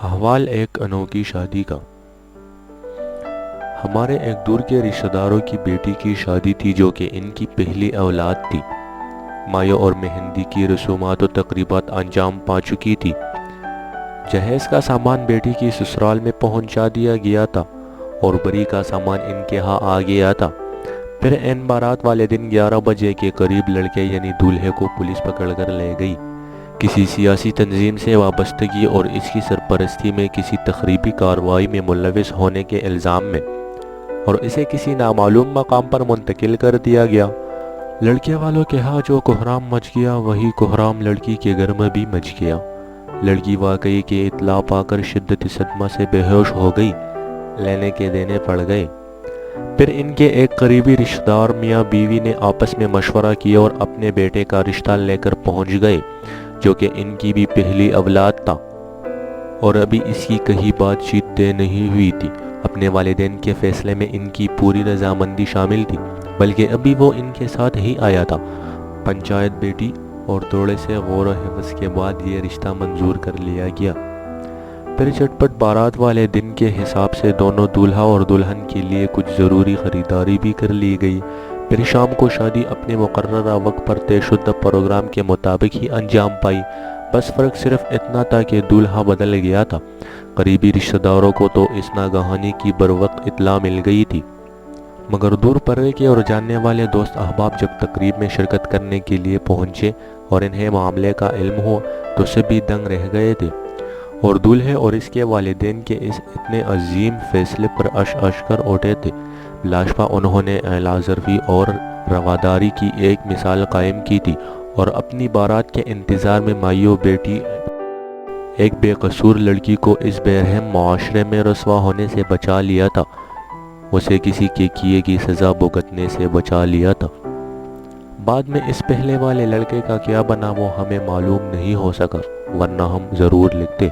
احوال ایک انوکھی شادی کا۔ ہمارے ایک دور کے رشتہ داروں کی بیٹی کی شادی تھی جو کہ ان کی پہلی اولاد تھی۔ مایو اور مہندی کی رسومات و تقریبات انجام پا چکی تھی۔ جہیز کا سامان بیٹی کی سسرال میں پہنچا دیا گیا تھا اور بری کا سامان ان کے ہاں آ گیا تھا۔ پھر این بارات والے دن 11 بجے کے قریب لڑکے یعنی دولہے کو پولیس پکڑ کر لے گئی، کسی سیاسی تنظیم سے وابستگی اور اس کی سرپرستی میں کسی تخریبی کارروائی میں ملوث ہونے کے الزام میں، اور اسے کسی نامعلوم مقام پر منتقل کر دیا گیا۔ لڑکے والوں کے ہاں جو کوہرام مچ گیا وہی کوہرام لڑکی کے گھر میں بھی مچ گیا۔ لڑکی واقعے کی اطلاع پا کر شدت صدمہ سے بے ہوش ہو گئی، لینے کے دینے پڑ گئے۔ پھر ان کے ایک قریبی رشتہ دار میاں بیوی نے آپس میں مشورہ کیا اور اپنے بیٹے کا رشتہ لے کر پہنچ گئے، جو کہ ان کی بھی پہلی اولاد تھا اور ابھی اس کی کہیں بات چیت طے نہیں ہوئی تھی۔ اپنے والدین کے فیصلے میں ان کی پوری رضامندی شامل تھی، بلکہ ابھی وہ ان کے ساتھ ہی آیا تھا۔ پنچایت بیٹی اور تھوڑے سے غور و حفظ کے بعد یہ رشتہ منظور کر لیا گیا۔ پھر جھٹپٹ بارات والے دن کے حساب سے دونوں دولہا اور دلہن کے لیے کچھ ضروری خریداری بھی کر لی گئی۔ پھر شام کو شادی اپنے مقررہ وقت پر طے شدہ پروگرام کے مطابق ہی انجام پائی۔ بس فرق صرف اتنا تھا کہ دولہا بدل گیا تھا۔ قریبی رشتہ داروں کو تو اس ناگہانی کی بروقت اطلاع مل گئی تھی، مگر دور پرے کے اور جاننے والے دوست احباب جب تقریب میں شرکت کرنے کے لیے پہنچے اور انہیں معاملے کا علم ہوا تو سبھی دنگ رہ گئے تھے، اور دولہے اور اس کے والدین کے اس اتنے عظیم فیصلے پر اش کر اٹھے تھے۔ بلاشبہ انہوں نے اعلیٰ ظرفی اور رواداری کی ایک مثال قائم کی تھی اور اپنی بارات کے انتظار میں مائیو بیٹی ایک بے قصور لڑکی کو اس بے رحم معاشرے میں رسوا ہونے سے بچا لیا تھا، اسے کسی کے کیے کی سزا بھگتنے سے بچا لیا تھا۔ بعد میں اس پہلے والے لڑکے کا کیا بنا وہ ہمیں معلوم نہیں ہو سکا، ورنہ ہم ضرور لکھتے۔